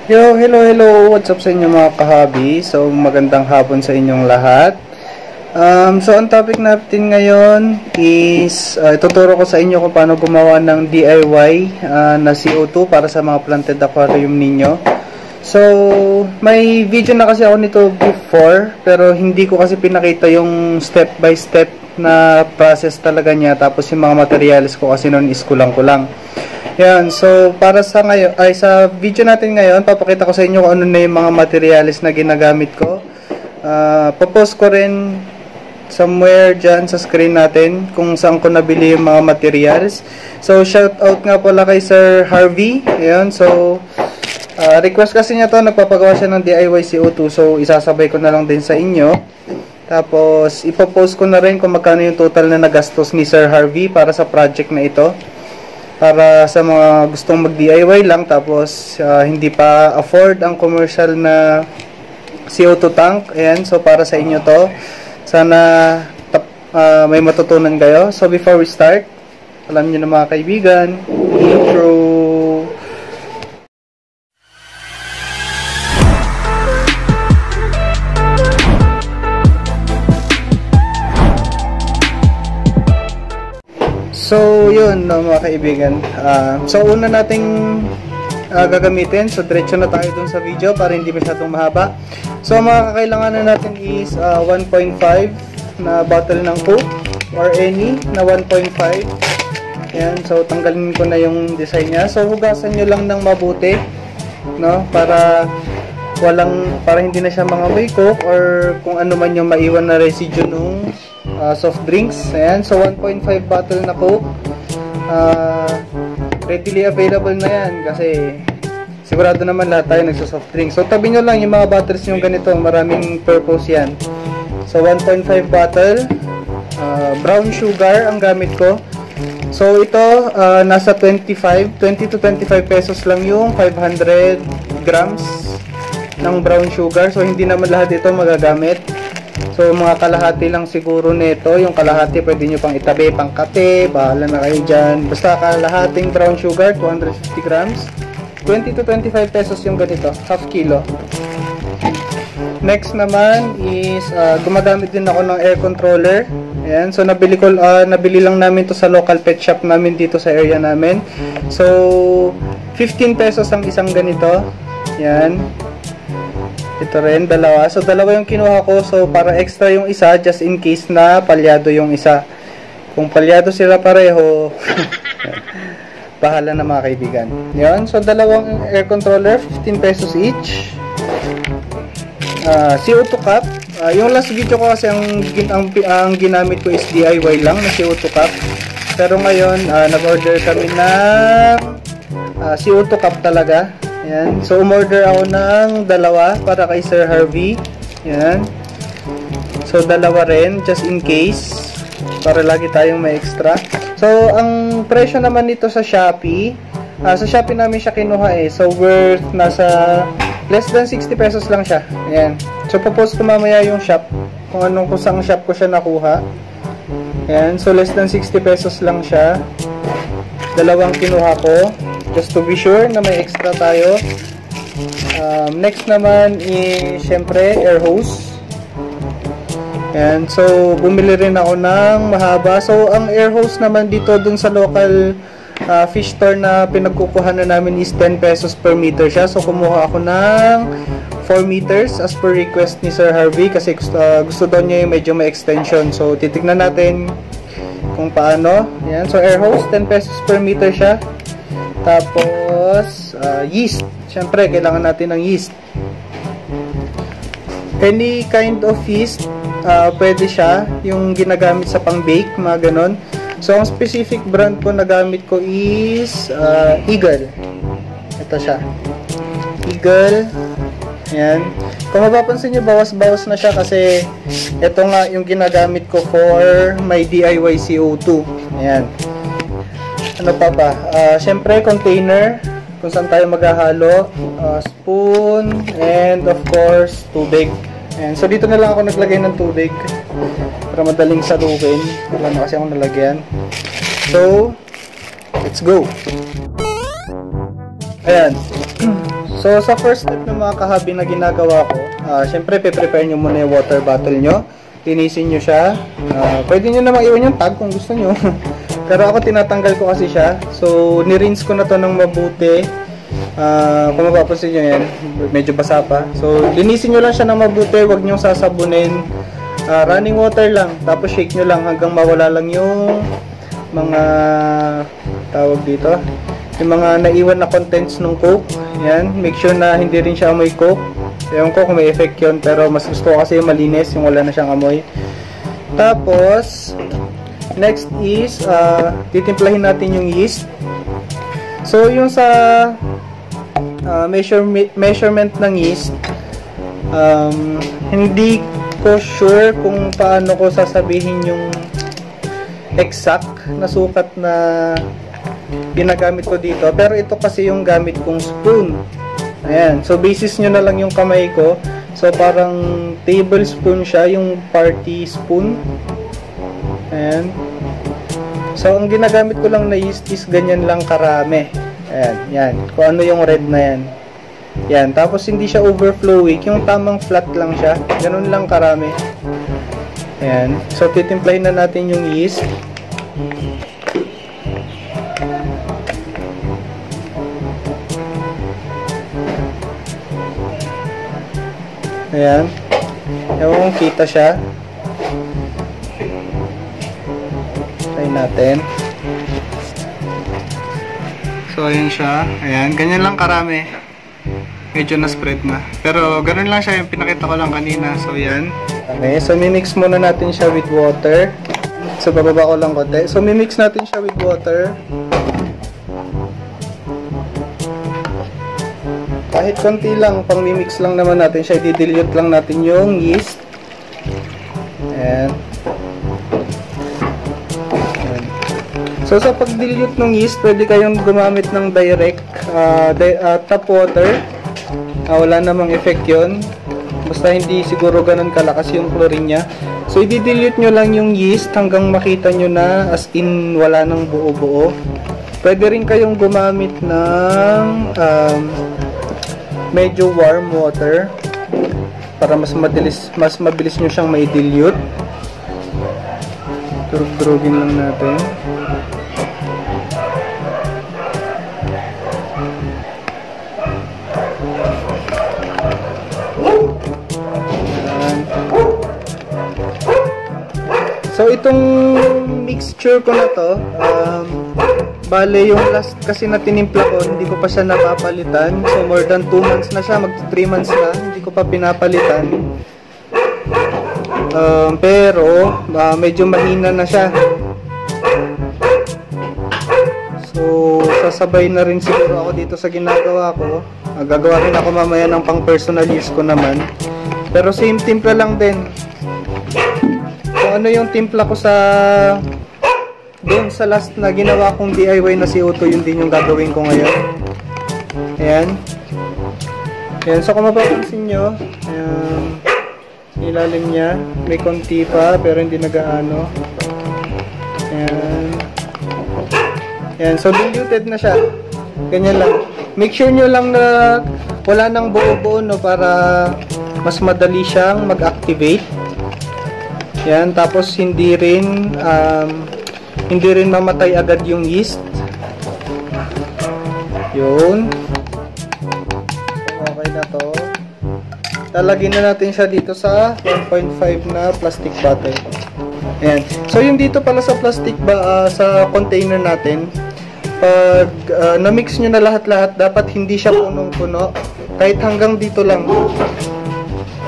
Hello. What's up sa inyo mga kahabi? So, magandang hapon sa inyong lahat. So, ang topic natin ngayon is ituturo ko sa inyo kung paano gumawa ng DIY na CO2 para sa mga planted aquarium ninyo. So, may video na kasi ako nito before, pero hindi ko kasi pinakita yung step by step na process talaga niya. Tapos yung mga materials ko kasi noon is kulang-kulang. Yan, so para sa ngayon, sa video natin ngayon, papakita ko sa inyo kung ano na yung mga materials na ginagamit ko. Popost ko rin somewhere dyan sa screen natin kung saan ko nabili yung mga materials. So, shout out nga pala kay Sir Harvey. Ayan, so request kasi niya to, nagpapagawa siya ng DIY CO2. So, isasabay ko na lang din sa inyo. Tapos, ipopost ko na rin kung magkano yung total na nagastos ni Sir Harvey para sa project na ito. Para sa mga gustong mag-DIY lang tapos hindi pa afford ang commercial na CO2 tank. Ayan, so para sa inyo to. Sana may matutunan kayo. So before we start, alam niyo na mga kaibigan, intro. So, yun mga kaibigan. So, una nating gagamitin. So, diretso na tayo dun sa video para hindi masyadong mahaba. So, mga kakailanganan natin is 1.5 na bottle ng Coke or any na 1.5. Ayan. So, tanggalin ko na yung design niya. So, hugasan nyo lang ng mabuti, no? Para hindi na siya mga Coke or kung ano man yung maiwan na residue nung soft drinks. Ayan, so 1.5 bottle na Coke. Readily available na yan kasi sigurado naman lahat tayo nagsa-soft drinks. So tabi nyo lang yung mga bottles yung ganito, maraming purpose yan. So 1.5 bottle, brown sugar ang gamit ko. So ito nasa 20 to 25 pesos lang yung 500 grams ng brown sugar. So hindi naman lahat ito magagamit. So, mga kalahati lang siguro nito. Yung kalahati pwede nyo pang itabi, pang kape, bahala na kayo dyan. Basta kalahating brown sugar, 250 grams. 20 to 25 pesos yung ganito, half kilo. Next naman is, gumagamit din ako ng air controller. Ayan, so nabili lang namin to sa local pet shop namin dito sa area namin. So, 15 pesos ang isang ganito. Ayan. Ito rin, dalawa. So, dalawa yung kinuha ko. So, para extra yung isa, just in case na palyado yung isa. Kung palyado sila pareho, bahala na mga kaibigan. Yan. So, dalawang air controller, 15 pesos each. CO2 cup. Yung last video ko kasi ang ginamit ko is DIY lang na CO2 cup. Pero ngayon, nag-order kami ng CO2 cup talaga. Ayan. So, umorder ako ng dalawa para kay Sir Harvey. Ayan. So, dalawa rin, just in case. Para lagi tayong may extra. So, ang presyo naman nito sa Shopee. Sa Shopee namin siya kinuha eh. So, worth nasa less than 60 pesos lang siya. Ayan. So, popost ko mamaya yung shop. Kung saan shop ko siya nakuha. Ayan. So, less than 60 pesos lang siya. Dalawang kinuha ko. Just to be sure na may extra tayo. Next naman is syempre air hose. Ayan. So bumili rin ako ng mahaba. So ang air hose naman dito dun sa local fish store na pinagkukuhan na namin is 10 pesos per meter siya. So kumuha ako ng 4 meters as per request ni Sir Harvey kasi gusto daw niya yung medyo may extension. So titignan natin kung paano. Ayan. So air hose 10 pesos per meter siya. Tapos, yeast. Siyempre, kailangan natin ng yeast. Any kind of yeast, pwede siya. Yung ginagamit sa pang-bake, mga ganon. So, ang specific brand po na gamit ko is Eagle. Ito siya. Eagle. Ayan. Kung mapapansin nyo, bawas-bawas na siya kasi ito nga yung ginagamit ko for my DIY CO2. Ayan. Ano pa ba? Siyempre, container kung saan tayo maghahalo, spoon, and of course, tubig. And so, dito na lang ako naglagay ng tubig para madaling salukin. Wala na kasi akong nalagyan. So, let's go! Ayan. So, sa first step ng mga kahabi na ginagawa ko, syempre, pe-prepare nyo muna yung water bottle nyo. Linisin nyo siya. Pwede nyo namang iwan yung tag kung gusto nyo. Pero ako, tinatanggal ko kasi siya. So, nirinse ko na to ng mabuti. Kung mapapansin nyo yan, medyo basa pa. So, linisin nyo lang siya ng mabuti. Huwag nyo sasabunin. Running water lang. Tapos, shake nyo lang hanggang mawala lang yung mga tawag dito. Yung mga naiwan na contents ng Coke. Yan. Make sure na hindi rin siya amoy Coke. Ewan ko kung may effect yun. Pero mas gusto ko kasi yung malinis. Yung wala na siyang amoy. Tapos, next is, titimplahin natin yung yeast. So, yung sa measurement ng yeast, hindi ko sure kung paano ko sasabihin yung exact na sukat na ginagamit ko dito, pero ito kasi yung gamit kong spoon. Ayan, so basis nyo na lang yung kamay ko. So parang tablespoon siya, yung party spoon. Ayan. So ang ginagamit ko lang na yeast is ganyan lang karami. Ayan, yan. Kung ano yung red na yan. Yan, tapos hindi siya overflowing, yung tamang flat lang siya. Ganun lang karami. Ayan, so titimplahin na natin yung yeast. Ayan. Ewan kung kita siya. Try natin. So, ayan siya. Ayan. Ganyan lang karami. Medyo na-spread na. Pero, ganun lang siya. Yung pinakita ko lang kanina. So, ayan. Okay. So, mimix muna natin siya with water. So, bababa ko lang konti. So, mimix natin siya with water. Kahit konti lang, pang mimix lang naman natin siya, i-dilute lang natin yung yeast. Ayan. Ayan. So sa pag-dilute ng yeast, pwede kayong gumamit ng direct tap water. Wala namang effect yun. Basta hindi siguro ganun kalakas yung chlorine niya. So i-dilute nyo lang yung yeast hanggang makita nyo na as in wala nang buo-buo. Pwede rin kayong gumamit ng medyo warm water para mas mabilis nyo siyang mai-dilute. Durug-durugin lang natin. So itong mixture ko na to, bale yung last kasi na tinimpla ko, hindi ko pa siya napapalitan. So more than 2 months na siya, mag 3 months na, hindi ko pa pinapalitan. Pero medyo mahina na siya. So sasabay na rin siguro ako dito sa ginagawa ko. Gagawa rin ako mamaya ng pang personal use ko naman. Pero same timpla lang din. So ano yung timpla ko sa doon sa last na ginawa kong DIY na CO2, yun din yung gagawin ko ngayon. Ayan. Ayan. So kung mapapansin nyo, ayan, ilalim niya, may konti pa pero hindi nagaano. Ayan. Ayan. So diluted na siya. Ganyan lang. Make sure nyo lang na wala nang buo-buo, no, para mas madali siyang mag-activate. Yan, tapos hindi rin mamatay agad yung yeast. Yun. Okay na to. Lalagyan na natin siya dito sa 1.5 na plastic bottle. Ayan. So yung dito pala sa plastic sa container natin, pag na-mix nyo na lahat-lahat, dapat hindi siya punong-puno. Kahit hanggang dito lang.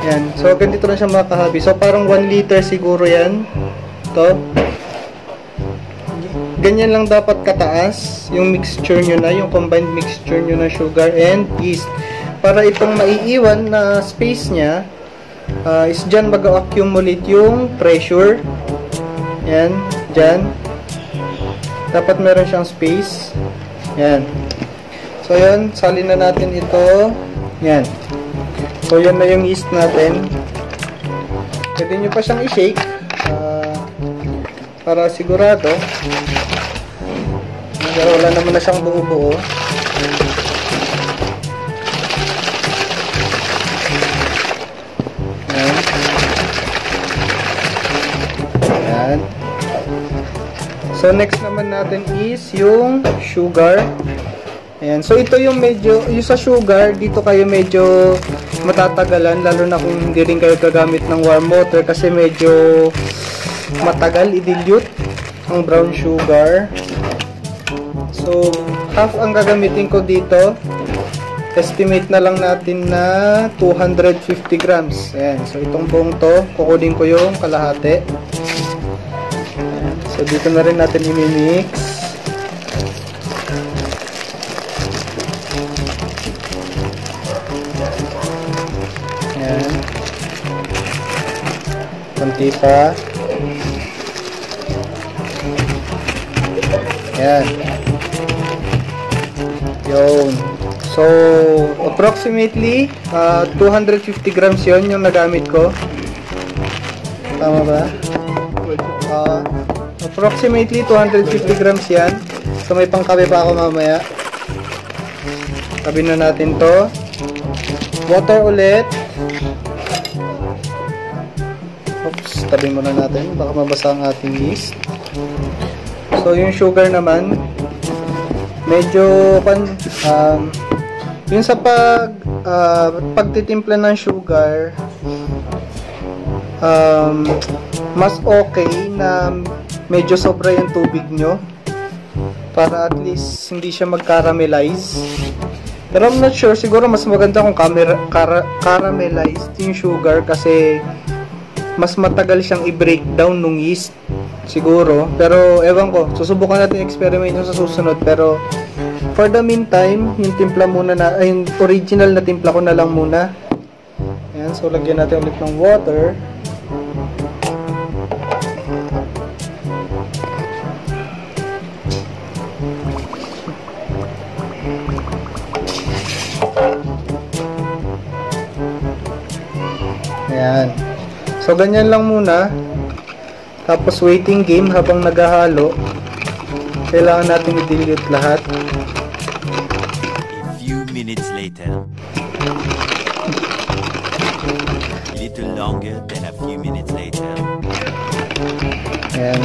Yan. So, ganito lang siya mga kahabi. So, parang 1 liter siguro yan. Ito. Ganyan lang dapat kataas yung mixture nyo na, yung combined mixture nyo na sugar and yeast. Para itong maiiwan na space niya, is dyan mag-accumulate yung pressure. Yan. Dyan. Dapat meron siyang space. Yan. So, yan. Salin na natin ito. Yan. So, yan na yung yeast natin. Pwede nyo pa siyang i-shake para sigurado. Wala naman na siyang buo-buo. So next naman natin is yung sugar. Ayan. So ito yung medyo, yung sa sugar, dito kayo medyo matatagalan, lalo na kung hindi rin kayo gagamit ng warm water kasi medyo matagal i-dilute ang brown sugar. So half ang gagamitin ko dito. Estimate na lang natin na 250 grams. Ayan. So itong buong to, kukunin ko yung kalahati. Ayan. So dito na rin natin i-mix. Ayan. Kunti pa. Ayan. Yun. So, approximately 250 grams yon yung nagamit ko. Tama ba? Approximately 250 grams yan. So, may pangkape pa ako mamaya. Tabi na natin to. Water ulit. Oops, tabi muna natin. Baka mabasa ang ating yeast. So, yung sugar naman, medyo yung sa pagtitimpla ng sugar, mas okay na medyo sobra yung tubig nyo para at least hindi siya mag-caramelize. Pero I'm not sure, siguro mas maganda kung caramelized yung sugar kasi mas matagal siyang i-break down nung yeast siguro. Pero ewan ko, susubukan natin experiment sa susunod. Pero for the meantime, yung timpla muna na, ay, yung original na timpla ko na lang muna. Ayan, so lagyan natin ulit ng water. Ayan. So ganyan lang muna. Tapos waiting game habang naghahalo. Kailangan natin i-dilute lahat. A few minutes later. A little longer than a few minutes later. Ayan.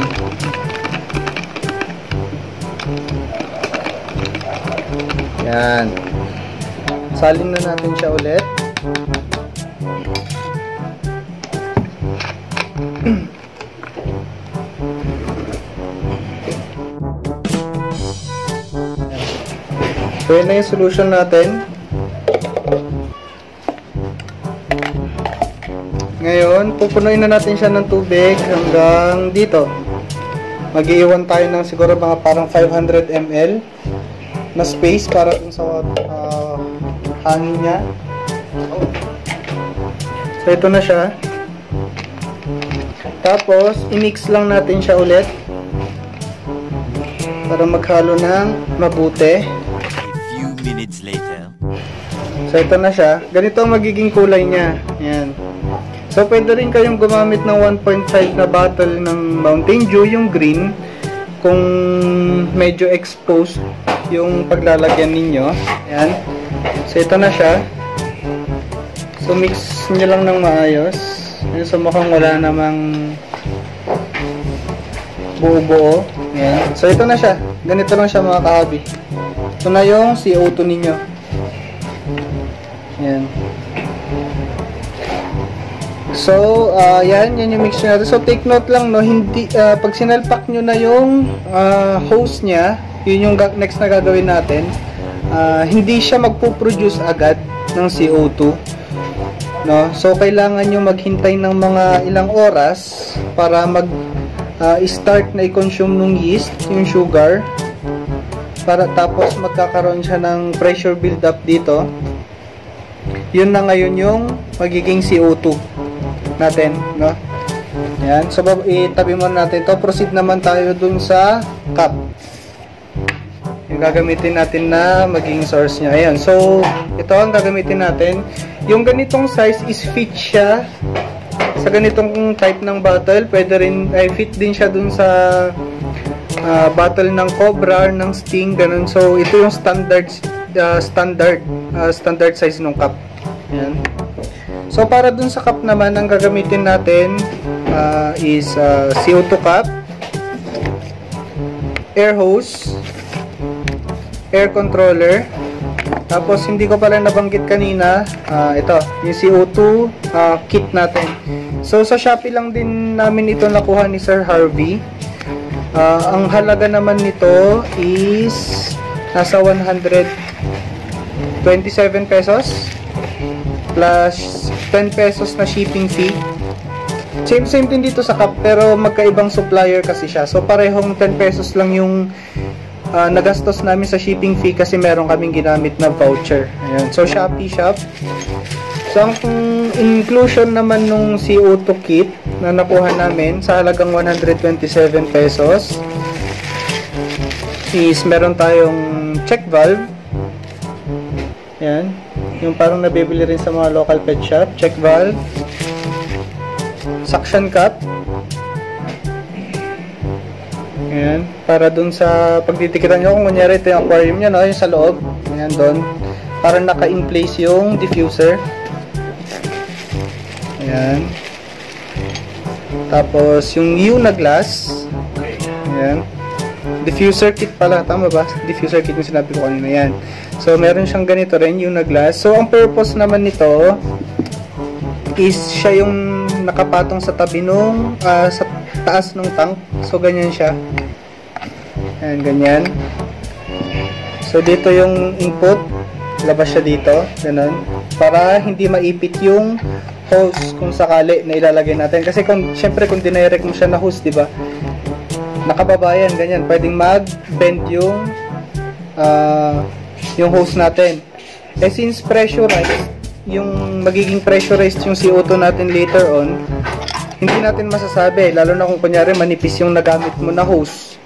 Ayan. Salin na natin siya ulit. So yun na yung solution natin. Ngayon, pupunuin na natin siya ng tubig hanggang dito. Mag-iiwan tayo ng siguro mga parang 500 ml na space para dun sa hangin niya. So ito na siya. Tapos, i-mix lang natin siya ulit para maghalo ng mabuti. Minutes later. So ito na siya. Ganito ang magiging kulay niya. Ayan. So pwede rin kayong gumamit ng 1.5 na bottle ng Mountain Dew, yung green, kung medyo exposed yung paglalagyan ninyo. Ayan. So ito na siya. So mix nyo lang ng maayos. Ayan. So mukhang wala namang buo-buo. Ayan. So ito na siya. Ganito lang siya mga kahabi. Ito na yung CO2 ninyo. Yan. So, yan yung mix natin. So, take note lang, no, hindi, pag sinalpak nyo na yung hose nya, yun yung next na gagawin natin, hindi siya magpo-produce agad ng CO2. No? So, kailangan nyo maghintay ng mga ilang oras para start na i-consume ng yeast, yung sugar. Para tapos magkakaroon siya ng pressure build up dito. Yun na ngayon yung magiging CO2 natin, no? Yan. So itabi muna natin to. Proceed naman tayo dun sa cup. Yung gagamitin natin na maging source niya. Ayan. So ito ang gagamitin natin. Yung ganitong size is fit siya sa ganitong type ng bottle. Pwede rin ay fit din siya dun sa bottle ng Cobra, ng Sting, ganun. So ito yung standard size ng cup. Ayan. So para dun sa cup naman, ang gagamitin natin is CO2 cup. air hose, air controller. Tapos hindi ko pala nabanggit kanina, ito, yung CO2 kit natin. So sa Shopee lang din namin ito nakuha ni Sir Harvey. Ang halaga naman nito is nasa 127 pesos plus 10 pesos na shipping fee. Same din dito sa cup, pero magkaibang supplier kasi siya. So parehong 10 pesos lang yung nagastos namin sa shipping fee kasi meron kaming ginamit na voucher. Ayan. So Shopee shop. So ang inclusion naman nung CO2 kit na nakuha namin sa halagang 127 pesos is meron tayong check valve. Ayan. Yung parang nabibili rin sa mga local pet shop. Check valve. Suction cup. Ayan, para dun sa pagtitikitan nyo, kung kunyari ito yung aquarium nyo, no, yung sa loob, ayan doon, para naka-in place yung diffuser. Ayan. Tapos, yung Yuna glass, ayan, diffuser kit pala, tama ba? Diffuser kit yung sinabi ko kanina, ayan. So, meron siyang ganito rin, Yuna glass. So, ang purpose naman nito is siya yung nakapatong sa tabi nung, sa taas ng tank. So, ganyan siya. Ayan, ganyan. So, dito yung input. Labas siya dito. Ganun. Para hindi maipit yung hose kung sakali na ilalagay natin. Kasi syempre kung dinirect mo siya na hose, diba? Nakababayan, ganyan. Pwedeng mag-bend yung hose natin. Eh, since pressurized, yung magiging pressurized yung CO2 natin later on, hindi natin masasabi, lalo na kung kunyari manipis yung nagamit mo na hose.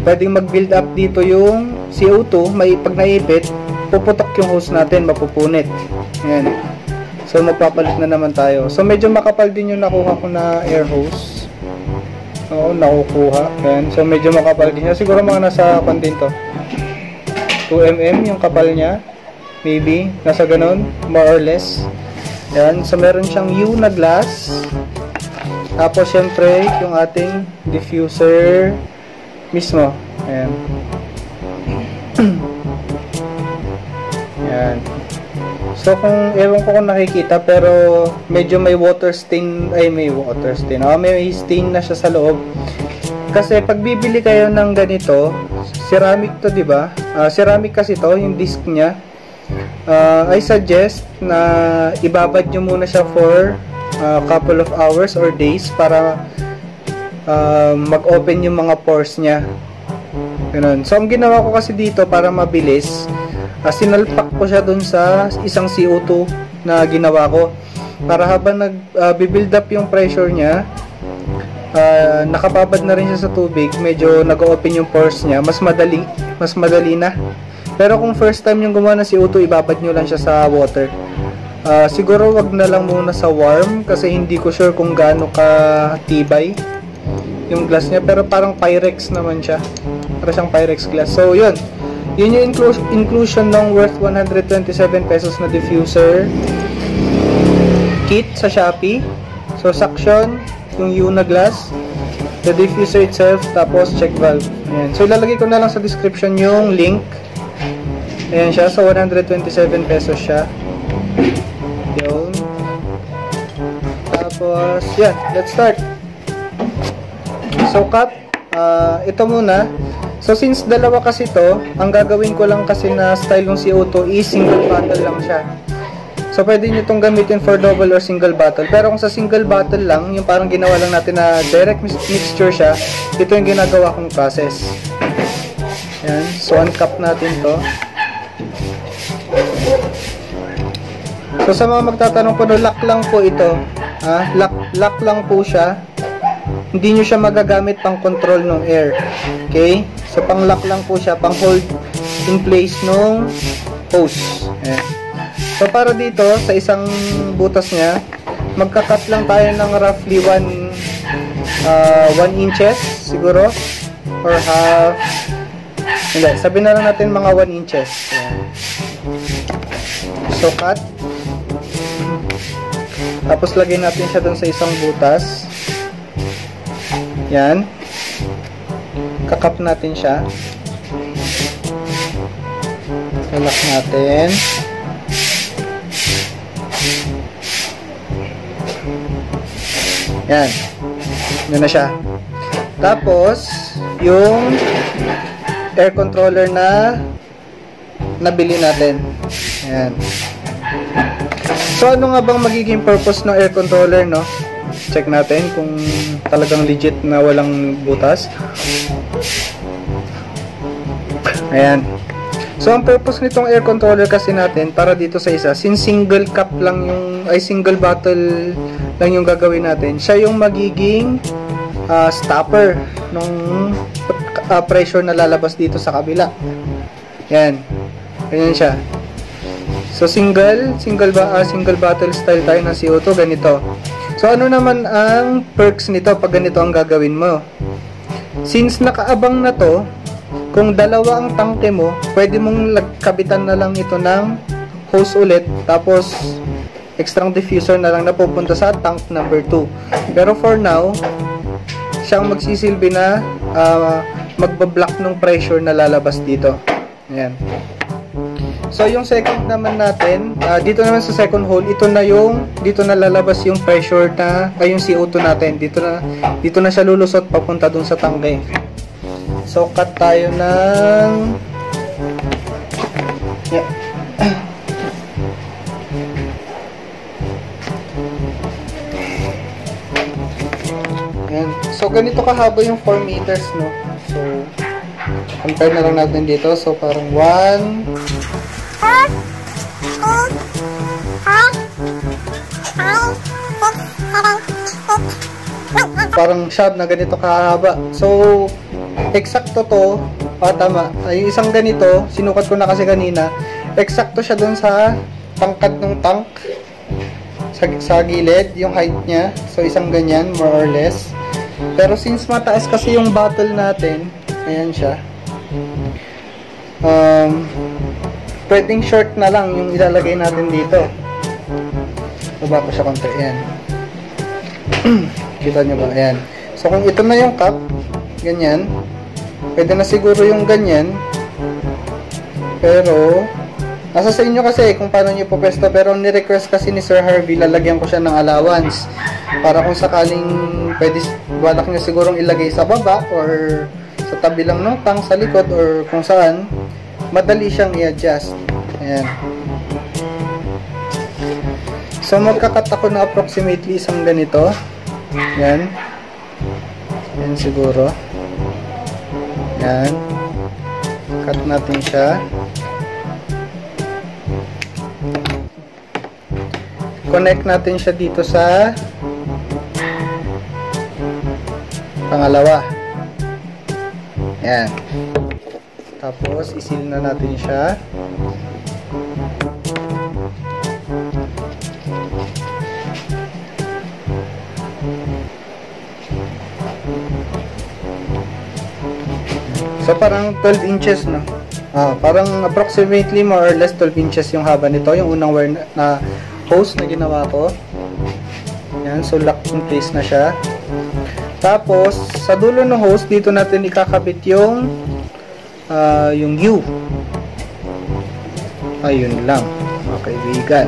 Pwedeng mag-build up dito yung CO2, pag naipit, puputok yung hose natin, mapupunit. Ayan. So, magpapalit na naman tayo. So, medyo makapal din yung nakuha ko na air hose. Oo, nakukuha. Ayan. So, medyo makapal din siya. Siguro mga nasa din to. 2mm yung kapal niya. Maybe. Nasa ganun. More or less. Ayan. So, meron siyang Yuna glass. Tapos, syempre, yung ating diffuser mismo. Ayan. Ayan. So, ewan ko kung nakikita, pero medyo may water stain, may stain na siya sa loob. Kasi, pag bibili kayo ng ganito, ceramic to, diba? Ceramic kasi to, yung disc niya. I suggest na ibabad nyo muna siya for couple of hours or days para mag-open yung mga pores niya. Ganun. So, ang ginawa ko kasi dito para mabilis, sinalpak ko siya dun sa isang CO2 na ginawa ko. Para habang nag-build up yung pressure niya, nakababad na rin siya sa tubig, medyo nag-open yung pores niya, mas madali na. Pero kung first time yung gumawa ng CO2, ibabad nyo lang siya sa water. Siguro wag na lang muna sa warm kasi hindi ko sure kung gaano ka tibay yung glass niya, pero parang Pyrex naman siya. Para siyang Pyrex glass. So yun yung inclusion ng worth 127 pesos na diffuser kit sa Shopee. So suction, yung Yuna glass, the diffuser itself, tapos check valve. Ayan. So ilalagay ko na lang sa description yung link. Ayan siya. So 127 pesos siya. Yun. Tapos, yan. Let's start. So, cup. Ito muna. So, since dalawa kasi to, ang gagawin ko lang kasi na style ng CO2 is single bottle lang siya. So, pwede nyo itong gamitin for double or single bottle. Pero kung sa single bottle lang, yung parang ginawa lang natin na direct mixture siya, ito yung ginagawa kong process. Yan. So, uncap natin to. So, sa mga magtatanong po, lock lang po ito. Lock lang po siya. Hindi nyo siya magagamit pang control ng air. Okay? So, pang lock lang po siya, pang hold in place ng hose. Ayan. So, para dito, sa isang butas niya, magka-cut lang tayo ng roughly 1 inches, siguro. Or half. Hindi, sabihin na lang natin mga 1 inches. Ayan. So, cut. Tapos lagay natin siya dun sa isang butas. Yan. kakap natin siya. Lock natin. Yan. Yan na siya. Tapos, yung air controller na nabili natin. Yan. So, ano nga bang magiging purpose ng air controller, no? Check natin kung talagang legit na walang butas. Ayan. So, ang purpose nitong air controller kasi natin, para dito sa isa, since single cup lang yung, ay single bottle lang yung gagawin natin, siya yung magiging stopper nung pressure na lalabas dito sa kabila. Yan. Ganyan siya. So, single bottle style tayo ng CO2, ganito. So, ano naman ang perks nito pag ganito ang gagawin mo? Since nakaabang na to, kung dalawa ang tangke mo, pwede mong kabitan na lang ito ng hose ulit, tapos extrang diffuser na lang na pupunta sa tank number 2. Pero for now, siyang magsisilbi na magbablock ng pressure na lalabas dito. Ayan. So, yung second naman natin, dito naman sa second hole, dito na lalabas yung pressure na, yung CO2 natin. Dito na siya lulusot papunta dun sa tangke. So, cut tayo ng Ayan. So, ganito kahaba yung 4 meters, no? So, compare na lang natin dito. So, parang 1 parang shot na ganito kahaba. So, eksakto to. Tama. Yung isang ganito, sinukat ko na kasi kanina. Eksakto siya dun sa tangkad ng tank. Sa gilid, yung height niya. So, isang ganyan, more or less. Pero since mataas kasi yung bottle natin, ayan siya. Pwedeng short na lang yung ilalagay natin dito. Baba ko siya konti. Ayan. Kita nyo ba? Ayan. So, kung ito na yung cup, ganyan, pwede na siguro yung ganyan. Pero, nasa sa inyo kasi kung paano nyo po pwesto. Pero, ni-request kasi ni Sir Harvey, lalagyan ko siya ng allowance. Para kung sakaling pwede, balak nyo sigurong ilagay sa baba or sa tabi lang ng tank, sa likod, or kung saan, madali siyang i-adjust. Ayan. So, magkakat ako na approximately isang ganito. Yan. Yan siguro. Yan. Cut natin siya. Connect natin siya dito sa pangalawa. Yan. Tapos, isil na natin siya. So, parang 12 inches, no? Parang approximately more or less 12 inches yung haba nito. Yung unang wire na hose na ginawa ko. Yan. So, lock in place na siya. Tapos, sa dulo ng hose, dito natin ikakabit yung U. Ayun lang, mga kaibigan.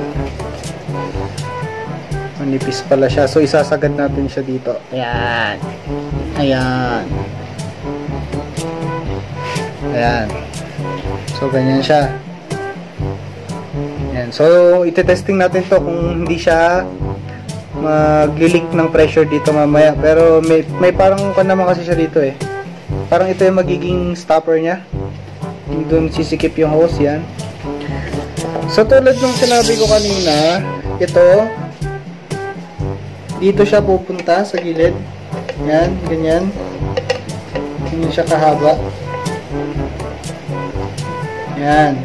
Manipis pala siya. So, isasagad natin siya dito. Ayan. Ayan. Ayan. So, ganyan siya. Ayan. So, ite-testing natin to kung hindi siya magli-leak ng pressure dito mamaya. Pero, may parang naman kasi siya dito eh. Parang ito yung magiging stopper niya. Hindi doon sisikip yung hose. Yan. So, tulad nung sinabi ko kanina, ito, dito siya pupunta sa gilid. Yan, ganyan. Ganyan siya kahaba. Yan.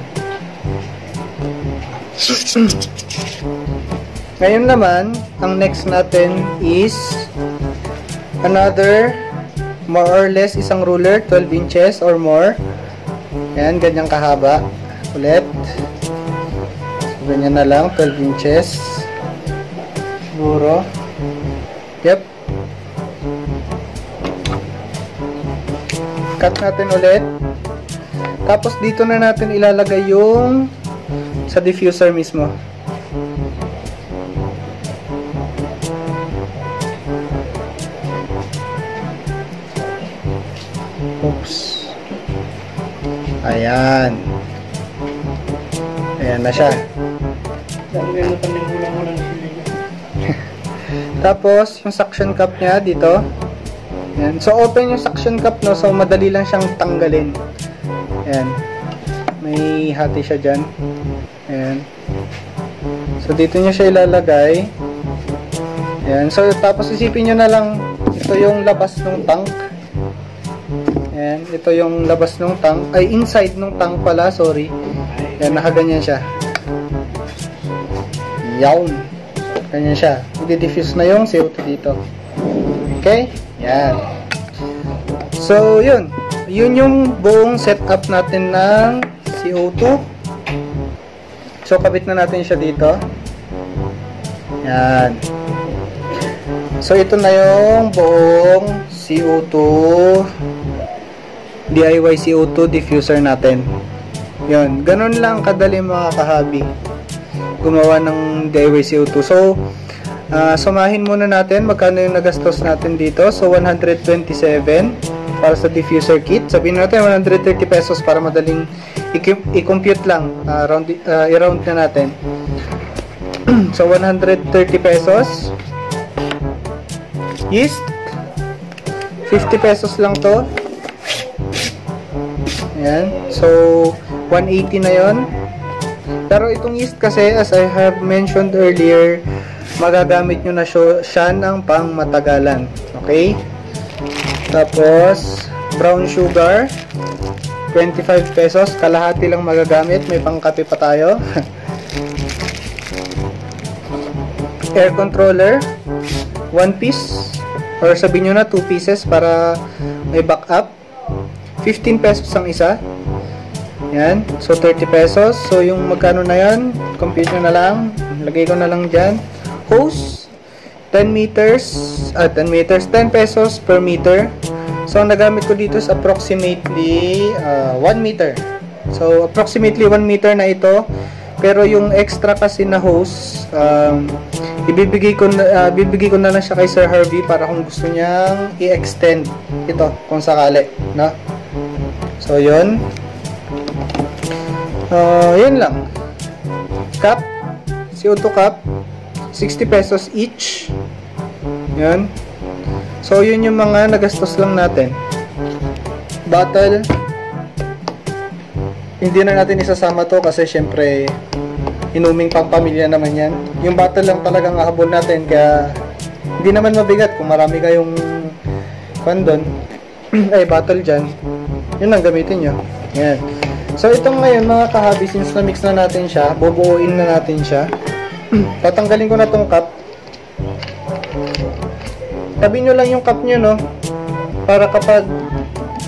Ngayon naman, ang next natin is another, more or less, isang ruler, 12 inches or more. Yan, ganyang kahaba. Ulit. So, ganyan na lang, 12 inches. Siguro. Yep. Cut natin ulit. Tapos dito na natin ilalagay yung sa diffuser mismo. Oops. Ayan. Ayan na siya. Tapos, yung suction cup niya dito. Ayan. So, open yung suction cup, no? So, madali lang siyang tanggalin. Ayan. May hati siya dyan. Ayan. So, dito niya siya ilalagay. Ayan. So, tapos isipin nyo na lang, ito yung labas ng tank. Ayan. Ito yung labas ng tank. Ay, inside ng tank pala. Sorry. Ayan. Nakaganyan siya. Yawn. Ganyan siya. I-diffuse na yung CO2 dito. Okay? Yan. So, yun. Yun yung buong setup natin ng CO2. So, kabit na natin siya dito. Yan. So, ito na yung buong CO2 DIY CO2 diffuser natin. Yun. Ganun lang kadali mga kahabi gumawa ng DIY CO2. So, sumahin muna natin magkano yung nagastos natin dito. So, 127 para sa diffuser kit. Sabihin natin 130 pesos para madaling i-compute lang. I-round na natin. So, 130 pesos. Yeast. 50 pesos lang to. Ayan. So, 180 na yon. Pero itong yeast kasi, as I have mentioned earlier, magagamit nyo na siya ng pang matagalan. Okay? Tapos, brown sugar, 25 pesos. Kalahati lang magagamit. May pangkape pa tayo. Air controller, 1 piece. Or sabihin nyo na 2 pieces para may backup. 15 pesos ang isa. Yan. So, 30 pesos. So, yung magkano na yan, compute nyo na lang. Lagay ko na lang dyan. Hose, 10 meters. 10 pesos per meter. So, ang nagamit ko dito is approximately 1 meter. So, approximately 1 meter na ito. Pero yung extra kasi na hose, bibigay ko na lang siya kay Sir Harvey para kung gusto niyang i-extend ito kung sakali. No? So, yun. Yun lang. Cup, CO2 cup, 60 pesos each. Yun. So, yun yung mga nagastos lang natin. Bottle, hindi na natin isasama to kasi syempre inuming pang-pamilya naman yan. Yung bottle lang talagang hahabol natin kaya hindi naman mabigat kung marami kayong doon. Ay, bottle dyan. Yun ang gamitin nyo. Yan. So, itong ngayon mga kahabi, since na-mix na natin siya, bubuuin na natin siya. Tatanggalin ko na tong cup. Tabi nyo lang yung cup nyo, no? Para kapag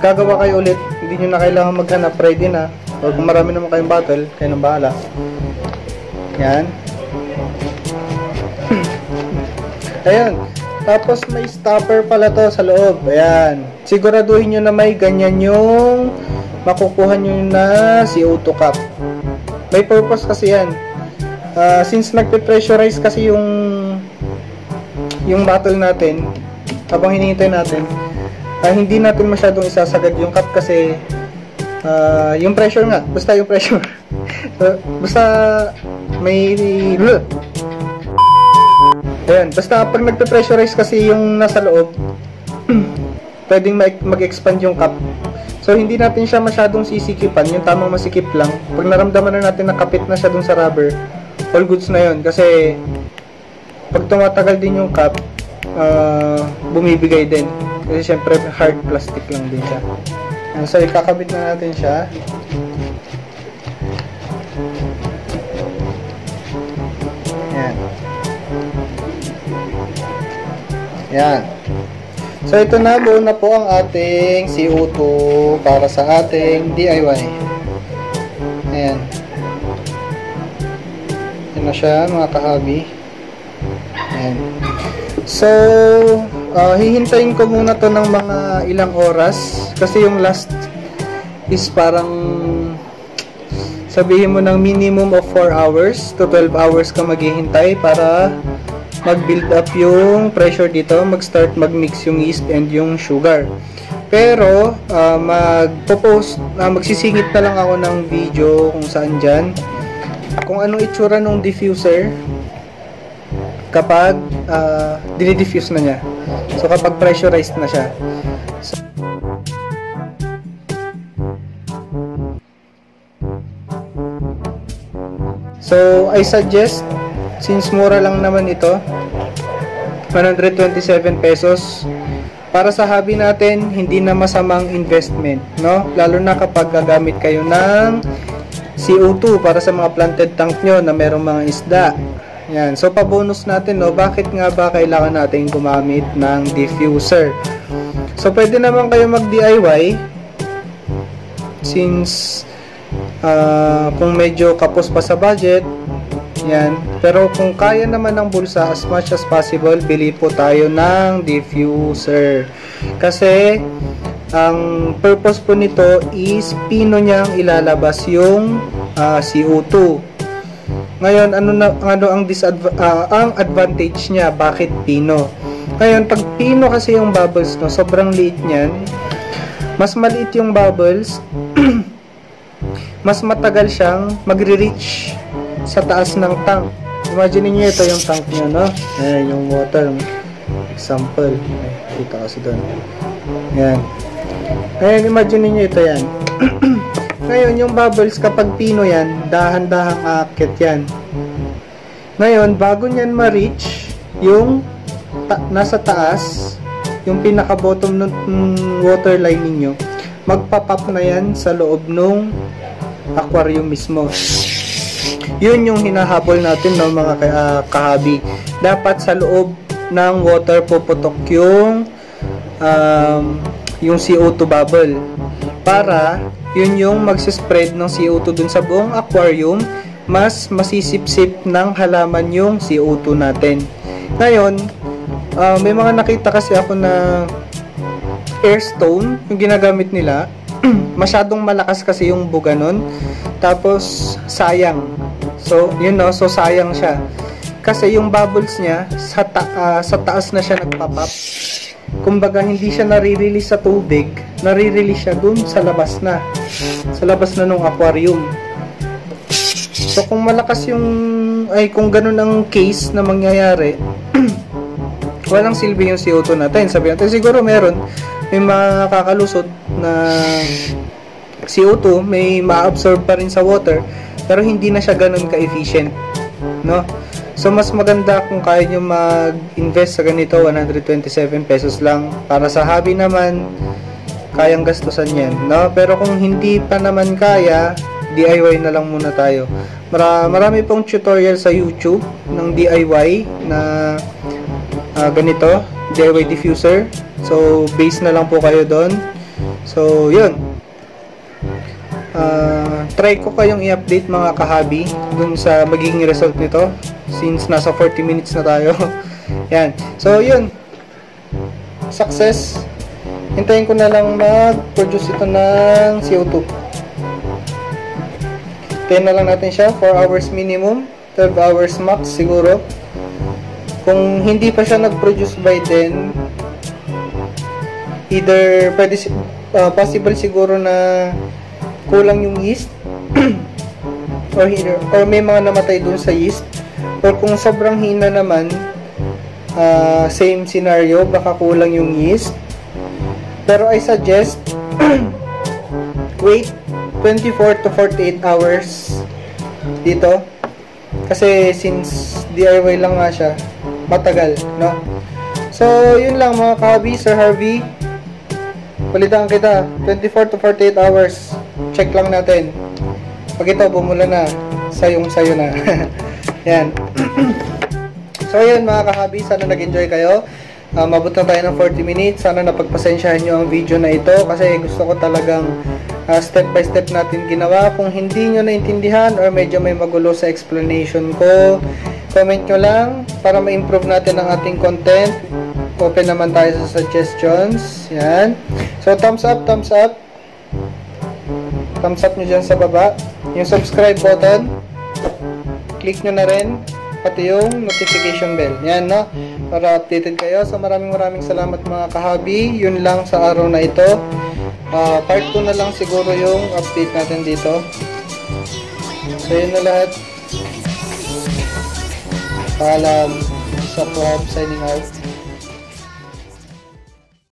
gagawa kayo ulit, hindi nyo na kailangan maghanap, ready na. O kung marami naman kayong bottle, kayo nang bahala. Yan. Ayan. Tapos may stopper pala to sa loob. Ayan. Siguraduhin nyo na may ganyan yung makukuha nyo na CO2 cup. May purpose kasi yan. Since nagpe-pressurize kasi yung bottle natin, habang hinihintay natin, hindi natin masyadong isasagad yung cup kasi yung pressure nga. Basta yung pressure. Basta may ayan. Basta pag nagpe-pressurize kasi yung nasa loob, pwedeng mag-expand yung cup. So, hindi natin siya masyadong sisikipan. Yung tamang masikip lang. Pag naramdaman na natin nakapit na siya dun sa rubber, all goods na yun. Kasi, pag tumatagal din yung cup, bumibigay din. Kasi, syempre, hard plastic lang din siya. So, ikakabit na natin siya. Yan. Yan. So, ito na, buo na po ang ating CO2 para sa ating DIY. Ayan. Yan na siya, mga kahabi. Ayan. So, hihintayin ko muna to ng mga ilang oras kasi yung last is parang sabihin mo ng minimum of 4 hours to 12 hours ka maghihintay para mag-build up yung pressure dito, mag-start mag-mix yung yeast and yung sugar. Pero magsisingit na lang ako ng video kung saan dyan kung anong itsura ng diffuser kapag dinidiffuse na niya. So kapag pressurized na siya. So I suggest, since mura lang naman ito, 127 pesos, para sa hobby natin, hindi na masamang investment, no? Lalo na kapag gagamit kayo ng CO2 para sa mga planted tank nyo na merong mga isda. Yan. So pa-bonus natin, no? Bakit nga ba kailangan natin gumamit ng diffuser? So pwede naman kayo mag-DIY since kung medyo kapos pa sa budget, yan. Pero kung kaya naman ng bulsa, as much as possible, bili po tayo ng diffuser. Kasi ang purpose po nito is pino niyang ilalabas yung CO2. Ngayon, ano ang advantage niya? Bakit pino? Ngayon, pag pino kasi yung bubbles, no, sobrang liit niyan. Mas maliit yung bubbles, mas matagal siyang magre-reach sa taas ng tank. Imagine niyo ito yung tank niyo, no? Ayan, yung water. Example. Ay, kita kasi doon. Ayan. Ayan, imagine niyo ito yan. Ngayon, yung bubbles, kapag pino yan, dahan-dahang aakyat yan. Ngayon, bago nyan ma-reach, yung nasa taas, yung pinaka-bottom ng water line ninyo, magpa-pop na yan sa loob ng aquarium mismo. Yun yung hinahabol natin ng mga kahabi. Dapat sa loob ng water puputok yung CO2 bubble para yun yung magsispread ng CO2 dun sa buong aquarium, mas masisipsip ng halaman yung CO2 natin. Ngayon, may mga nakita kasi ako na airstone yung ginagamit nila. Masyadong malakas kasi yung buga nun, tapos sayang. So yun, no, so sayang siya kasi yung bubbles niya sa taas na siya nagpa-pop. Kumbaga hindi siya nare-release sa tubig, nare-release siya dun sa labas na nung aquarium. So kung malakas kung ganun ang case na mangyayari, walang silbi yung CO2 natin. Sabi natin siguro may mga kakalusot na CO2, may ma-absorb pa rin sa water, pero hindi na siya ganun ka-efficient, no? So mas maganda kung kaya nyo mag-invest sa ganito, 127 pesos lang. Para sa hobby naman, kayang gastusan yan, no? Pero kung hindi pa naman kaya, DIY na lang muna tayo. Marami pong tutorial sa YouTube ng DIY na ganito, DIY diffuser. So base na lang po kayo doon. So yun, try ko kayong i-update mga kahabi dun sa magiging result nito since nasa 40 minutes na tayo. Yan. So yun, success. Hintayin ko na lang mag-produce ito ng CO2. Hintayin na lang natin siya, 4 hours minimum, 12 hours max siguro. Kung hindi pa siya nag-produce by then, either possible siguro na kulang yung yeast or may mga namatay dun sa yeast, or kung sobrang hina naman, same scenario, baka kulang yung yeast. Pero I suggest wait 24 to 48 hours dito kasi since DIY lang nga siya, matagal, no? So yun lang mga kahabi, Sir Harvey, palitan kita 24 to 48 hours. Check lang natin. Pag ito bumula na, sayo na. Yan. So yun mga kahabi, sana nag-enjoy kayo. Mabot na tayo ng 40 minutes. Sana napagpasensyahan nyo ang video na ito kasi gusto ko talagang step by step natin ginawa. Kung hindi nyo naintindihan or medyo may magulo sa explanation ko, comment nyo lang para ma-improve natin ang ating content. open naman tayo sa suggestions. Yan. So, thumbs up, thumbs up. Thumbs up nyo dyan sa baba. Yung subscribe button, click nyo na rin. Pati yung notification bell. Yan, no? Para updated kayo. So, maraming salamat mga kahabi. Yun lang sa araw na ito. Part 2 na lang siguro yung update natin dito. So, yun na lahat. Paalam. Sa signing out.